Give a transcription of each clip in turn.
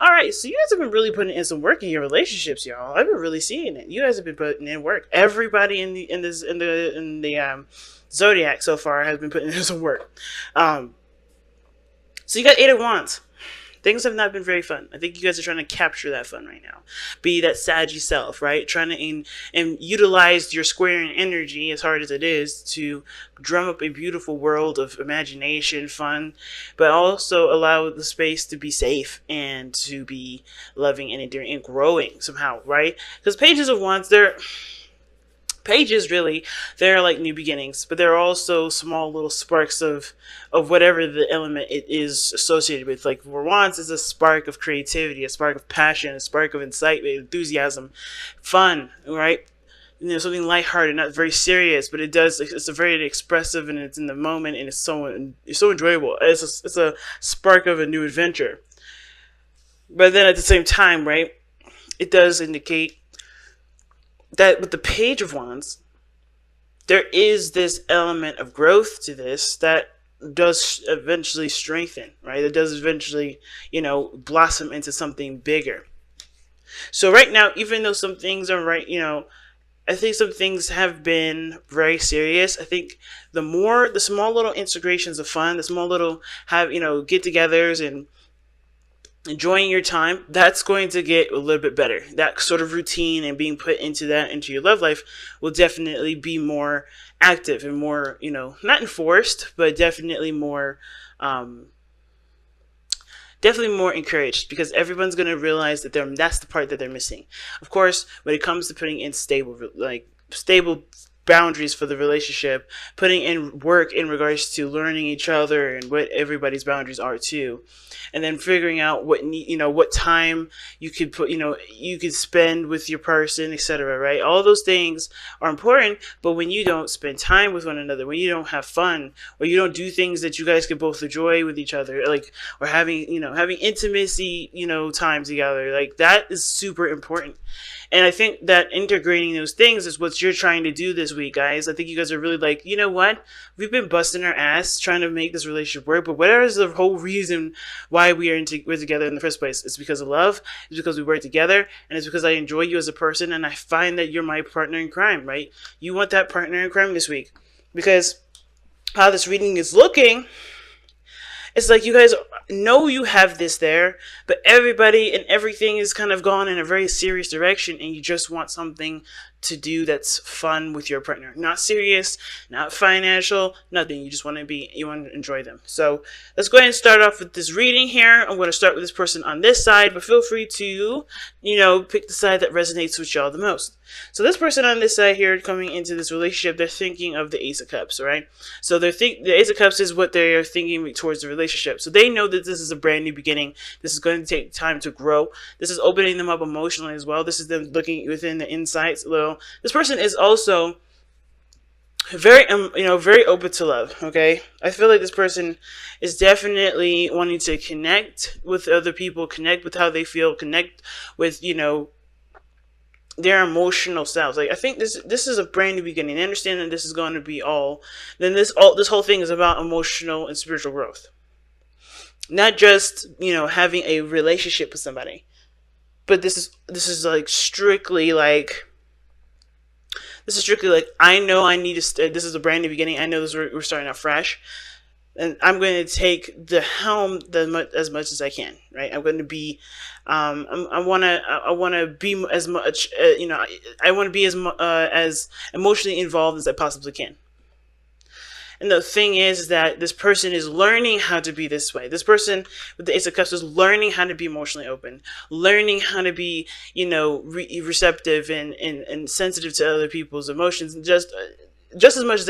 All right, so you guys have been really putting in some work in your relationships, y'all. I've been really seeing it. You guys have been putting in work. Everybody in the zodiac so far has been putting in some work. Um, so you got Eight of Wands. Things have not been very fun. I think you guys are trying to capture that fun right now. Be that saggy self, right? Trying to and utilize your squaring energy, as hard as it is, to drum up a beautiful world of imagination, fun, but also allow the space to be safe and to be loving and endearing and growing somehow, right? Because Pages of Wands, pages really, they're like new beginnings, but they're also small little sparks of whatever the element it is associated with. Like for wands is a spark of creativity, a spark of passion, a spark of insight, enthusiasm, fun, right? Something lighthearted, not very serious, but it's a very expressive, and it's in the moment, and it's so enjoyable. It's a spark of a new adventure. But then at the same time, right, it does indicate that with the Page of Wands, there is this element of growth to this that does eventually strengthen, right? It does eventually, blossom into something bigger. So right now, even though some things are right, I think some things have been very serious. I think the small little integrations of fun, the small little get-togethers and enjoying your time, that's going to get a little bit better. That sort of routine and being put into your love life will definitely be more active and more, not enforced, but definitely more encouraged, because everyone's going to realize that that's the part that they're missing. Of course, when it comes to putting in stable boundaries for the relationship, putting in work in regards to learning each other and what everybody's boundaries are too, and then figuring out what time you could you could spend with your person, etc. Right? All those things are important, but when you don't spend time with one another, when you don't have fun, or you don't do things that you guys could both enjoy with each other, or having intimacy, time together, like that is super important. And I think that integrating those things is what you're trying to do this week, guys. I think you guys are really like, you know what? We've been busting our ass trying to make this relationship work, but whatever is the whole reason why we're together in the first place? It's because of love. It's because we work together, and it's because I enjoy you as a person, and I find that you're my partner in crime, right? You want that partner in crime this week, because how this reading is looking, it's like you guys know you have this there, but everybody and everything is kind of gone in a very serious direction, and you just want something to do that's fun with your partner. Not serious, not financial, nothing. You just want to enjoy them. So let's go ahead and start off with this reading here. I'm going to start with this person on this side, but feel free to, pick the side that resonates with y'all the most. So this person on this side here, coming into this relationship, they're thinking of the Ace of Cups, right? So the Ace of Cups is what they are thinking towards the relationship. So they know that this is a brand new beginning. This is going to take time to grow. This is opening them up emotionally as well. This is them looking within the insights a little. This person is also very open to love. Okay, I feel like this person is definitely wanting to connect with other people, connect with how they feel, connect with their emotional selves. Like, I think this is a brand new beginning. They understand that this is going to be this whole thing is about emotional and spiritual growth, not just having a relationship with somebody, but this is strictly like I know I need to. This is a brand new beginning. I know we're starting out fresh, and I'm going to take the helm as much as I can. Right? I'm going to be. I want to be as much. I want to be as emotionally involved as I possibly can. And the thing is that this person is learning how to be this way. This person with the Ace of Cups is learning how to be emotionally open, learning how to be, receptive and sensitive to other people's emotions. Just as much as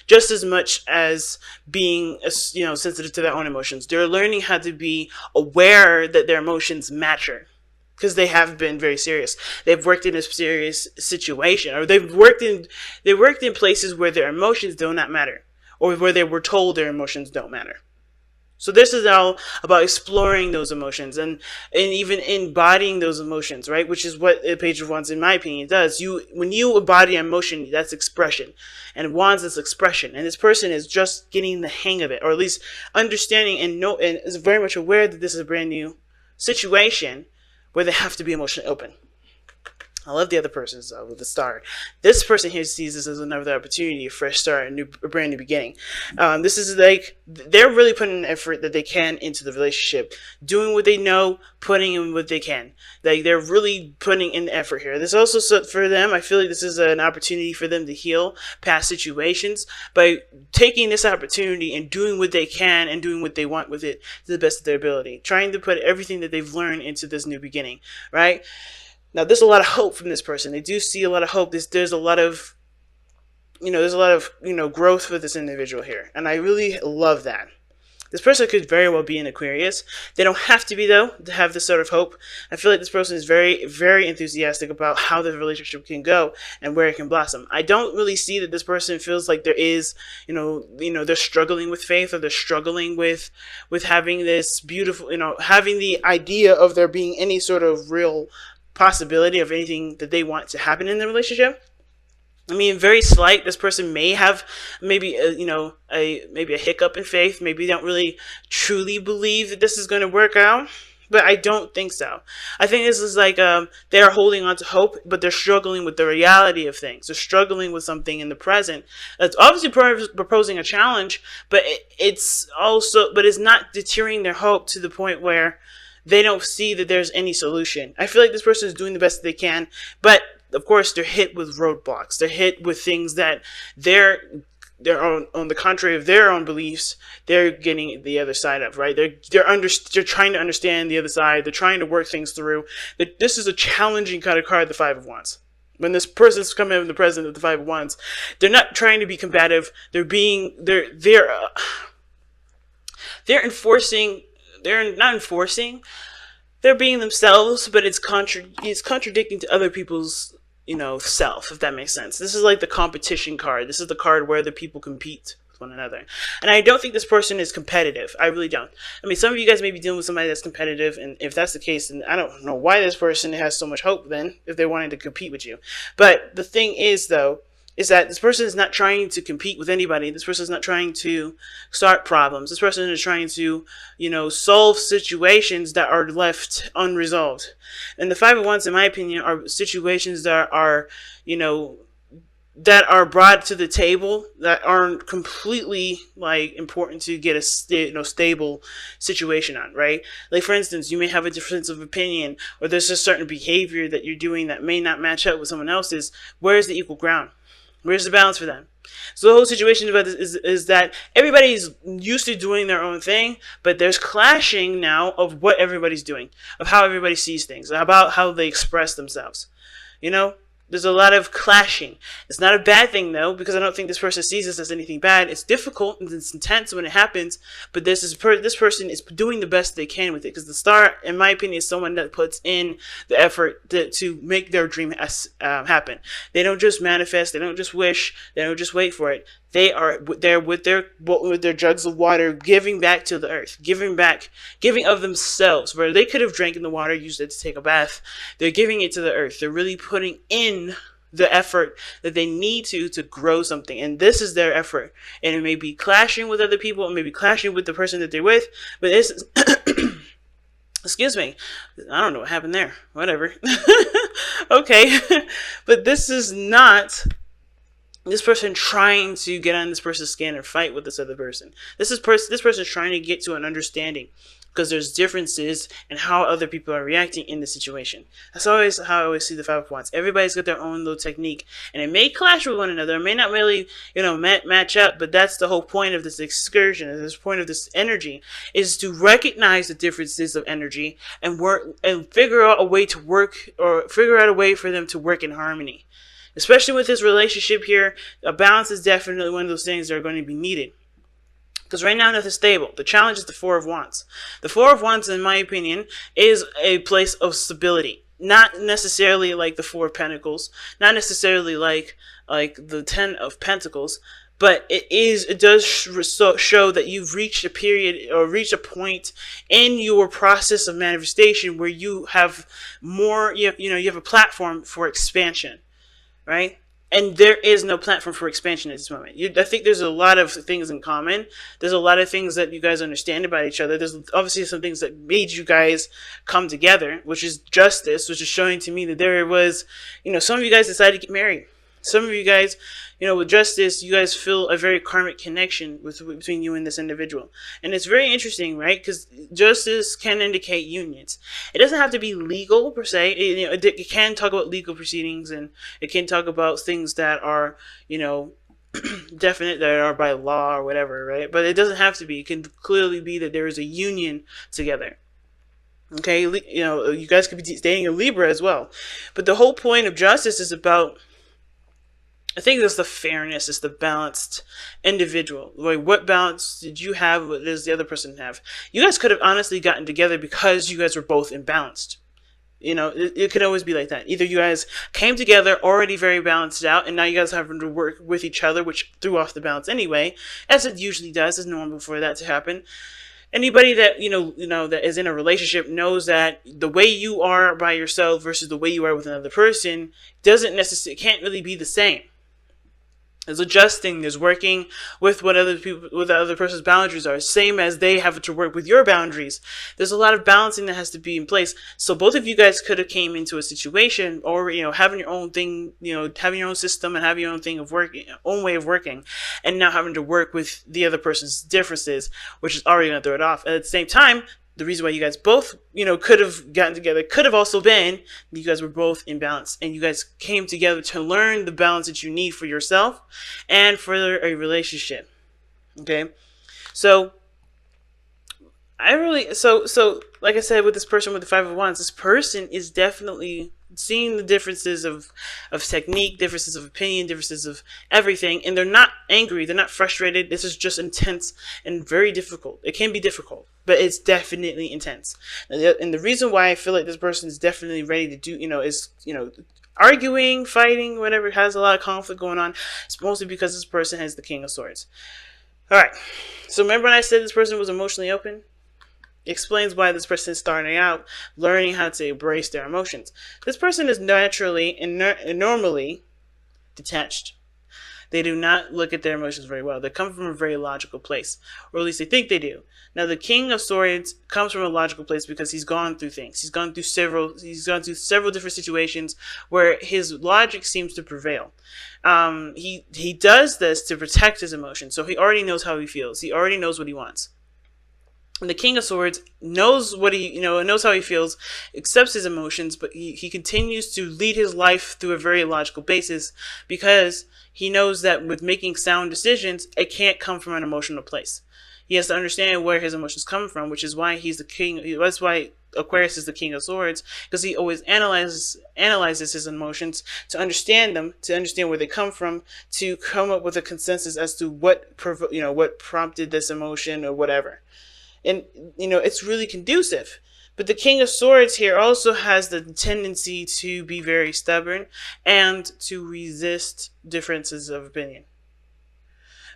just as much as being, sensitive to their own emotions. They're learning how to be aware that their emotions matter, because they have been very serious. They've worked in a serious situation, or they've worked in places where their emotions do not matter, or where they were told their emotions don't matter. So this is all about exploring those emotions and even embodying those emotions, right? Which is what the Page of Wands, in my opinion, does. When you embody emotion, that's expression, and Wands is expression. And this person is just getting the hang of it, or at least understanding and is very much aware that this is a brand new situation where they have to be emotionally open. I love the other person with the star. This person here sees this as another opportunity, a fresh start, a brand new beginning. This is like they're really putting an effort that they can into the relationship, doing what they know, putting in what they can. Like they're really putting in the effort here. This also for them. I feel like this is an opportunity for them to heal past situations by taking this opportunity and doing what they can and doing what they want with it to the best of their ability, trying to put everything that they've learned into this new beginning, right? Now, there's a lot of hope from this person. They do see a lot of hope. There's a lot of, growth for this individual here. And I really love that. This person could very well be an Aquarius. They don't have to be, though, to have this sort of hope. I feel like this person is very, very enthusiastic about how the relationship can go and where it can blossom. I don't really see that this person feels like there is, they're struggling with faith, or they're struggling with having this beautiful, having the idea of there being any sort of real possibility of anything that they want to happen in the relationship. I mean, very slight. This person may have maybe maybe a hiccup in faith. Maybe they don't really truly believe that this is going to work out. But I don't think so. I think this is like they're holding on to hope, but they're struggling with the reality of things. They're struggling with something in the present. It's obviously proposing a challenge, but it's not deterring their hope to the point where they don't see that there's any solution. I feel like this person is doing the best they can, but of course they're hit with roadblocks. They're hit with things that they're on the contrary of their own beliefs, they're getting the other side of, right? They're trying to understand the other side. They're trying to work things through. This is a challenging kind of card, the Five of Wands. When this person's coming in the present of the Five of Wands, they're not trying to be combative. They're enforcing. They're not enforcing. They're being themselves, but it's contradicting to other people's, self, if that makes sense. This is like the competition card. This is the card where the people compete with one another. And I don't think this person is competitive. I really don't. I mean, some of you guys may be dealing with somebody that's competitive, and if that's the case, then I don't know why this person has so much hope then, if they wanted to compete with you. But the thing is, though, is that this person is not trying to compete with anybody. This person is not trying to start problems. This person is trying to, solve situations that are left unresolved. And the Five of Wands, in my opinion, are situations that are brought to the table that aren't completely important to get a stable situation on, right? Like, for instance, you may have a difference of opinion, or there's a certain behavior that you're doing that may not match up with someone else's. Where's the equal ground? Where's the balance for them? So the whole situation about this is that everybody's used to doing their own thing, but there's clashing now of what everybody's doing, of how everybody sees things, about how they express themselves. There's a lot of clashing. It's not a bad thing, though, because I don't think this person sees this as anything bad. It's difficult and it's intense when it happens, but this person is doing the best they can with it, because the star, in my opinion, is someone that puts in the effort to make their dream happen. They don't just manifest. They don't just wish. They don't just wait for it. They're with their jugs of water, giving back to the earth, giving of themselves. Where they could have drank in the water, used it to take a bath, they're giving it to the earth. They're really putting in the effort that they need to grow something, and this is their effort. And it may be clashing with other people, it may be clashing with the person that they're with, but this is excuse me, I don't know what happened there. Whatever. Okay, but this is not this person trying to get on this person's skin or fight with this other person. This person is trying to get to an understanding, because there's differences in how other people are reacting in the situation. That's always how I always see the Five of Wands. Everybody's got their own little technique, and it may clash with one another. It may not really, match up, but that's the whole point of this excursion, this point of this energy, is to recognize the differences of energy and work and figure out a way for them to work in harmony. Especially with this relationship here, a balance is definitely one of those things that are going to be needed. Because right now, nothing's stable. The challenge is the Four of Wands. The Four of Wands, in my opinion, is a place of stability. Not necessarily like the Four of Pentacles. Not necessarily like the Ten of Pentacles. But it does show that you've reached a period or reached a point in your process of manifestation where you have more, you have a platform for expansion. Right? And there is no platform for expansion at this moment. I think there's a lot of things in common. There's a lot of things that you guys understand about each other. There's obviously some things that made you guys come together, which is justice, which is showing to me that there was, some of you guys decided to get married. Some of you guys, with justice, you guys feel a very karmic connection between you and this individual. And it's very interesting, right? Because justice can indicate unions. It doesn't have to be legal per se. It can talk about legal proceedings, and it can talk about things that are, definite, that are by law or whatever, right? But it doesn't have to be. It can clearly be that there is a union together. Okay, you guys could be dating a Libra as well. But the whole point of justice is about, I think that's the fairness, it's the balanced individual. Like, what balance did you have? What does the other person have? You guys could have honestly gotten together because you guys were both imbalanced. It could always be like that. Either you guys came together already very balanced out, and now you guys having to work with each other, which threw off the balance anyway, as it usually does. It's normal for that to happen. Anybody that that is in a relationship knows that the way you are by yourself versus the way you are with another person can't really be the same. There's adjusting, there's working with what the other person's boundaries are, same as they have to work with your boundaries. There's a lot of balancing that has to be in place. So both of you guys could have came into a situation, or having your own thing, having your own system and having your own thing of working, own way of working, and now having to work with the other person's differences, which is already going to throw it off. At the same time, the reason why you guys both, could have gotten together could have also been you guys were both in balance, and you guys came together to learn the balance that you need for yourself and for a relationship. Okay, so like I said, with this person with the Five of Wands, this person is definitely seeing the differences of technique, differences of opinion, differences of everything, and they're not angry, they're not frustrated. This is just intense and very difficult. It can be difficult, but it's definitely intense. And the reason why I feel like this person is definitely ready to do, is, arguing, fighting, whatever, has a lot of conflict going on, it's mostly because this person has the King of Swords. All right, so remember when I said this person was emotionally open? Explains why this person is starting out learning how to embrace their emotions. This person is naturally and normally detached. They do not look at their emotions very well. They come from a very logical place, or at least they think they do. Now, the King of Swords comes from a logical place because he's gone through things. He's gone through several different situations where his logic seems to prevail. He does this to protect his emotions, so he already knows how he feels. He already knows what he wants. And the King of Swords knows what knows how he feels, accepts his emotions, but he continues to lead his life through a very logical basis because he knows that with making sound decisions, it can't come from an emotional place. He has to understand where his emotions come from, which is why he's the king. That's why Aquarius is the King of Swords, because he always analyzes his emotions to understand them, to understand where they come from, to come up with a consensus as to what prompted this emotion or whatever. And, it's really conducive. But the King of Swords here also has the tendency to be very stubborn and to resist differences of opinion.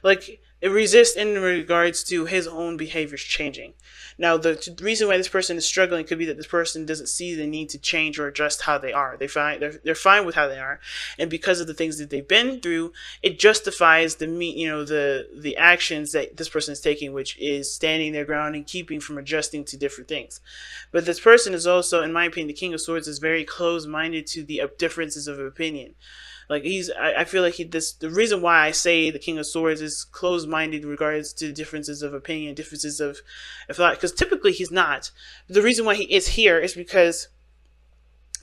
Like, it resists in regards to his own behaviors changing. Now, the reason why this person is struggling could be that this person doesn't see the need to change or adjust how they are. They're fine with how they are, and because of the things that they've been through, it justifies the actions that this person is taking, which is standing their ground and keeping from adjusting to different things. But this person is also, in my opinion, the King of Swords is very close-minded to the differences of opinion. Like I feel like the reason why I say the King of Swords is closed-minded in regards to differences of opinion, differences of thought, because typically he's not. The reason why he is here is because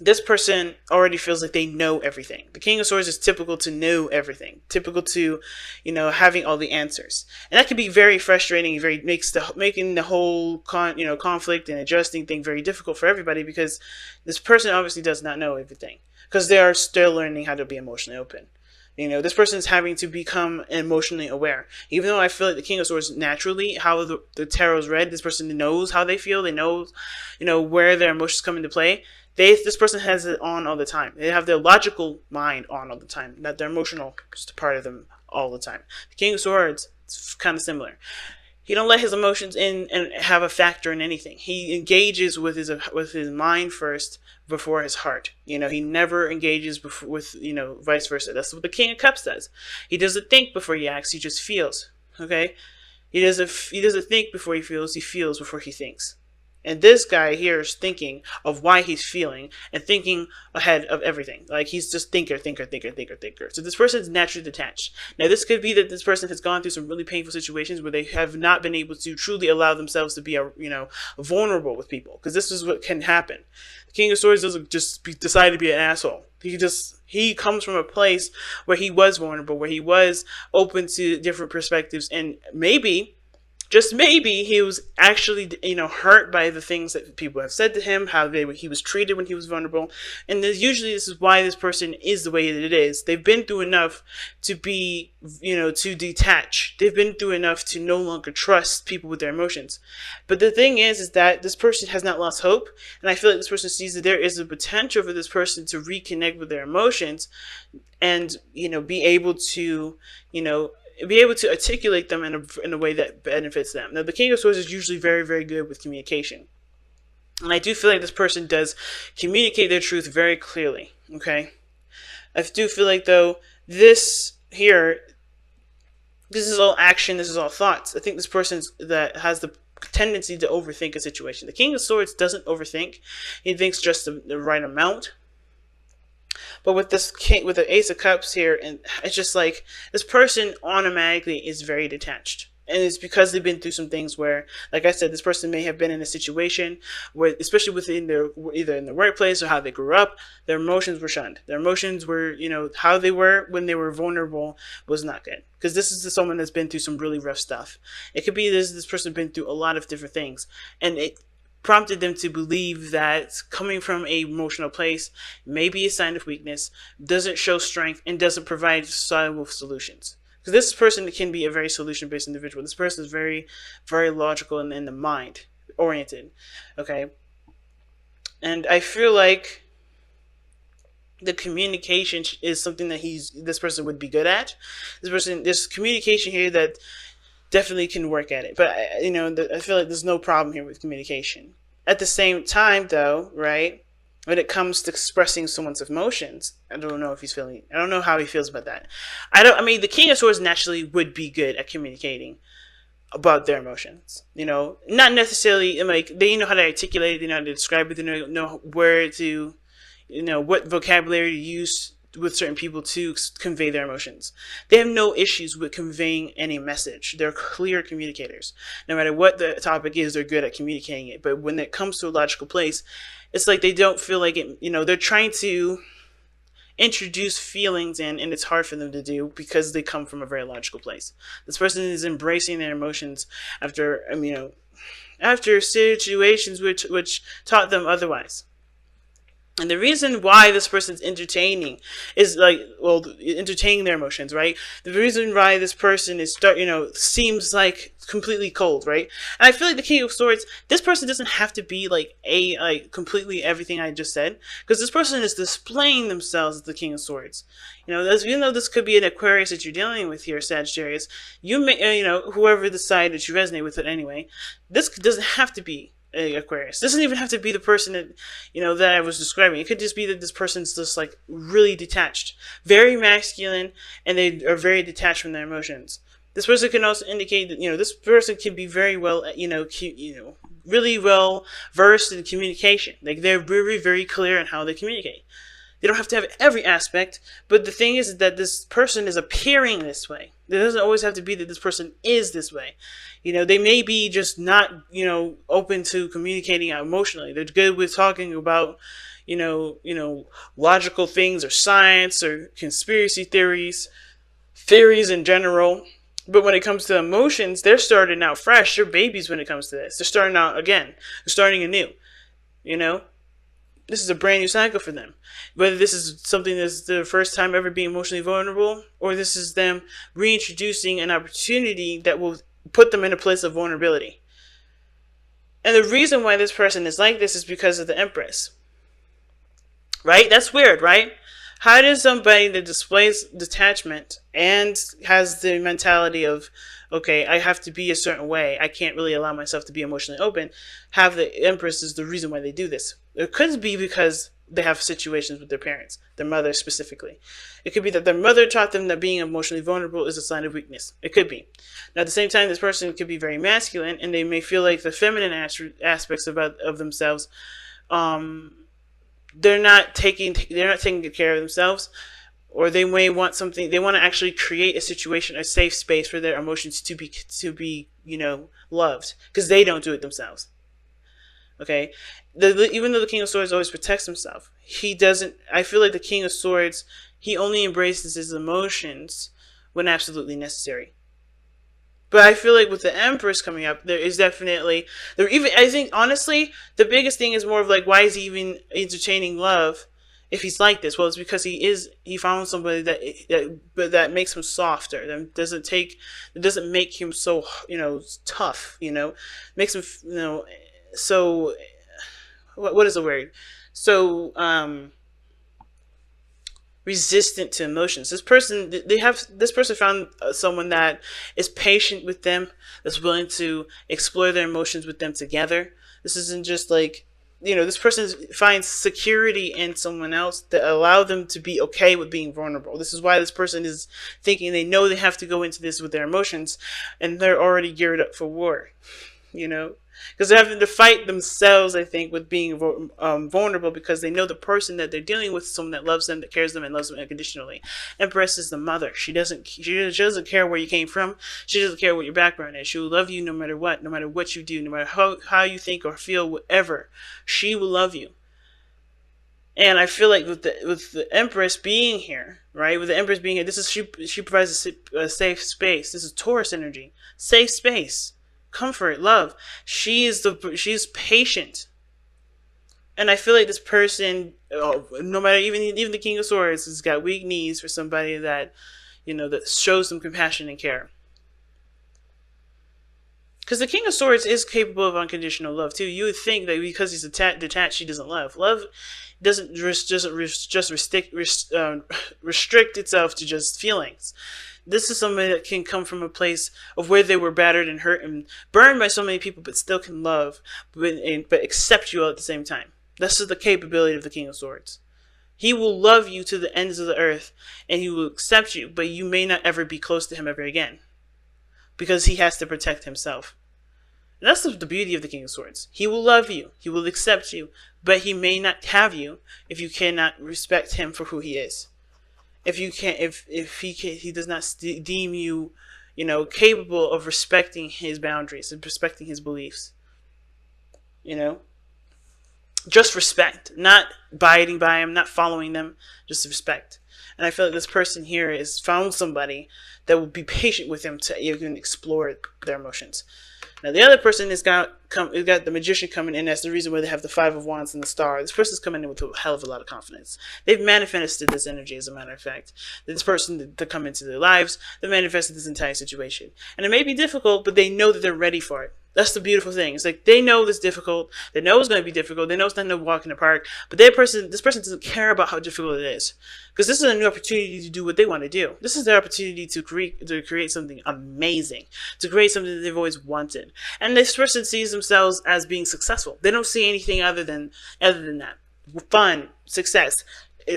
this person already feels like they know everything. The King of Swords is typical to know everything, typical to, having all the answers, and that can be very frustrating. Making the whole conflict and adjusting thing very difficult for everybody, because this person obviously does not know everything, because they are still learning how to be emotionally open. This person is having to become emotionally aware. Even though I feel like the King of Swords naturally, how the tarot is read, this person knows how they feel. They know, where their emotions come into play. This person has it on all the time. They have their logical mind on all the time, not their emotional part of them all the time. The King of Swords, it's kind of similar. He don't let his emotions in and have a factor in anything. He engages with his mind first before his heart. He never engages with vice versa. That's what the King of Cups does. He doesn't think before he acts. He just feels. Okay, he doesn't think before he feels. He feels before he thinks. And this guy here is thinking of why he's feeling and thinking ahead of everything. Like he's just thinker, thinker, thinker, thinker, thinker. So this person is naturally detached. Now this could be that this person has gone through some really painful situations where they have not been able to truly allow themselves to be, vulnerable with people. Because this is what can happen. The King of Swords doesn't just decide to be an asshole. He comes from a place where he was vulnerable, where he was open to different perspectives, and maybe, just maybe, he was actually, hurt by the things that people have said to him, how he was treated when he was vulnerable. And usually this is why this person is the way that it is. They've been through enough to be, to detach. They've been through enough to no longer trust people with their emotions. But the thing is that this person has not lost hope. And I feel like this person sees that there is a potential for this person to reconnect with their emotions and, be able to, articulate them in a way that benefits them. Now, the King of Swords is usually very, very good with communication. And I do feel like this person does communicate their truth very clearly, okay? I do feel like, though, this is all action, this is all thoughts. I think this person that has the tendency to overthink a situation. The King of Swords doesn't overthink. He thinks just the right amount. But with with the Ace of Cups here, and it's just like this person automatically is very detached. And it's because they've been through some things where, like I said, this person may have been in a situation where, especially either in their workplace or how they grew up, their emotions were shunned. Their emotions were, how they were when they were vulnerable was not good. Because this is someone that's been through some really rough stuff. It could be this person been through a lot of different things. And it prompted them to believe that coming from an emotional place may be a sign of weakness, doesn't show strength, and doesn't provide solid solutions. Because this person can be a very solution-based individual. This person is very, very logical and in the mind oriented. Okay, and I feel like the communication is something that this person would be good at. There's communication here that definitely can work at it. But I feel like there's no problem here with communication. At the same time, though, right, when it comes to expressing someone's emotions, I don't know how he feels about that. The King of Swords naturally would be good at communicating about their emotions. Not necessarily like they know how to articulate it, they know how to describe it, they know where to, what vocabulary to use with certain people to convey their emotions. They have no issues with conveying any message. They're clear communicators. No matter what the topic is, they're good at communicating it. But when it comes to a logical place, it's like they don't feel like it, they're trying to introduce feelings in, and it's hard for them to do because they come from a very logical place. This person is embracing their emotions after situations which taught them otherwise. And the reason why this person's entertaining their emotions, right? The reason why this person is seems like completely cold, right? And I feel like the King of Swords, this person doesn't have to be completely everything I just said, because this person is displaying themselves as the King of Swords. Even though this could be an Aquarius that you're dealing with here, Sagittarius, you may, whoever decide that you resonate with it anyway, this doesn't have to be Aquarius. This doesn't even have to be the person that that I was describing. It could just be that this person's just like really detached, very masculine, and they are very detached from their emotions. This person can also indicate that this person can be very well really well versed in communication. Like they're very, very clear in how they communicate. They don't have to have every aspect, but the thing is that this person is appearing this way. It doesn't always have to be that this person is this way. They may be just not, open to communicating emotionally. They're good with talking about, logical things or science or conspiracy theories in general. But when it comes to emotions, they're starting out fresh. They're babies when it comes to this. They're starting out again. They're starting anew. This is a brand new cycle for them. Whether this is something that's the first time ever being emotionally vulnerable, or this is them reintroducing an opportunity that will put them in a place of vulnerability. And the reason why this person is like this is because of the Empress. Right? That's weird, right? How does somebody that displays detachment and has the mentality of, okay, I have to be a certain way, I can't really allow myself to be emotionally open, have the Empress is the reason why they do this? It could be because they have situations with their parents, their mother specifically. It could be that their mother taught them that being emotionally vulnerable is a sign of weakness. It could be. Now, at the same time, this person could be very masculine, and they may feel like the feminine aspects of themselves, they're not taking good care of themselves, or they may want something. They want to actually create a situation, a safe space for their emotions to be loved, because they don't do it themselves. Okay, even though the King of Swords always protects himself, he doesn't. I feel like the King of Swords, he only embraces his emotions when absolutely necessary. But I feel like with the Empress coming up, there is definitely I think honestly, the biggest thing is more of like, why is he even entertaining love if he's like this? Well, it's because he found somebody that makes him softer. That doesn't make him so tough. Makes him so what is the word? So resistant to emotions. This person found someone that is patient with them, that's willing to explore their emotions with them together. This isn't just like, this person finds security in someone else that allow them to be okay with being vulnerable. This is why this person is thinking they know they have to go into this with their emotions, and they're already geared up for war. Because they're having to fight themselves, I think, with being vulnerable, because they know the person that they're dealing with is someone that loves them, that cares them, and loves them unconditionally. Empress is the mother. She doesn't care where you came from. She doesn't care what your background is. She will love you no matter what you do, no matter how you think or feel, whatever. She will love you. And I feel like with the Empress being here, right? With the Empress being here, she provides a safe space. This is Taurus energy. Safe space. Comfort, love. She's patient, and I feel like this person, no matter even the King of Swords, has got weak knees for somebody that that shows them compassion and care. Because the King of Swords is capable of unconditional love too. You would think that because he's detached, he doesn't love. Love doesn't restrict itself to just feelings. This is somebody that can come from a place of where they were battered and hurt and burned by so many people, but still can love, but accept you all at the same time. This is the capability of the King of Swords. He will love you to the ends of the earth, and he will accept you, but you may not ever be close to him ever again, because he has to protect himself. And that's the beauty of the King of Swords. He will love you, he will accept you, but he may not have you if you cannot respect him for who he is. If he does not deem you, capable of respecting his boundaries and respecting his beliefs, just respect, not abiding by him, not following them, just respect. And I feel like this person here has found somebody that will be patient with him to even explore their emotions. Now, the other person has got the Magician coming in. That's the reason why they have the Five of Wands and the Star. This person's coming in with a hell of a lot of confidence. They've manifested this energy, as a matter of fact. This person to come into their lives, they manifested this entire situation. And it may be difficult, but they know that they're ready for it. That's the beautiful thing. It's like they know it's difficult. They know it's going to be difficult. They know it's not no walk in the park. But this person doesn't care about how difficult it is, because this is a new opportunity to do what they want to do. This is their opportunity to create something amazing, to create something that they've always wanted. And this person sees themselves as being successful. They don't see anything other than that. Fun, success,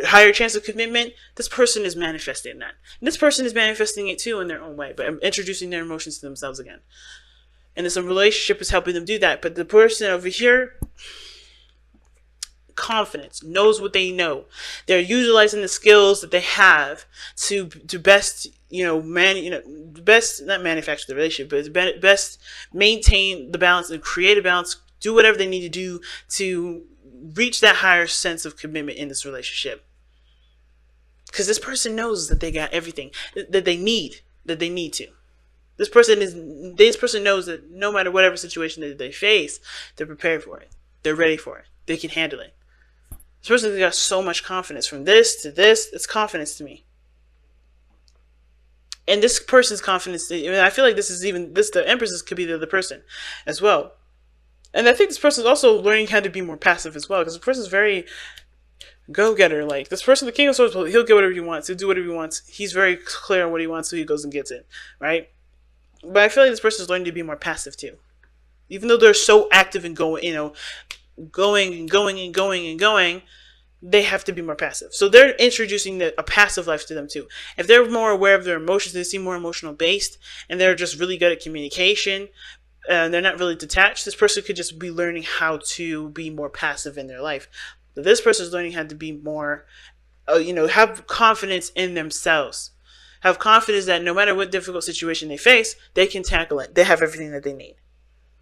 higher chance of commitment. This person is manifesting that. And this person is manifesting it too in their own way, but introducing their emotions to themselves again. And this relationship is helping them do that. But the person over here, confidence, knows what they know. They're utilizing the skills that they have to best, best not manufacture the relationship, but best maintain the balance and create a balance. Do whatever they need to do to reach that higher sense of commitment in this relationship. Because this person knows that they got everything that they need to. This person knows that no matter whatever situation that they face, they're prepared for it. They're ready for it. They can handle it. This person's got so much confidence. From this to this, it's confidence to me. And this person's confidence, I feel like the Empress could be the other person as well. And I think this person is also learning how to be more passive as well, because this person is very Go getter. Like this person, the King of Swords, he'll get whatever he wants. He'll do whatever he wants. He's very clear on what he wants, so he goes and gets it, right? But I feel like this person is learning to be more passive too. Even though they're so active and going, going and going and going and going, they have to be more passive. So they're introducing a passive life to them too. If they're more aware of their emotions, they seem more emotional based, and they're just really good at communication, and they're not really detached. This person could just be learning how to be more passive in their life. But this person is learning how to be more, have confidence in themselves. Have confidence that no matter what difficult situation they face, they can tackle it. They have everything that they need.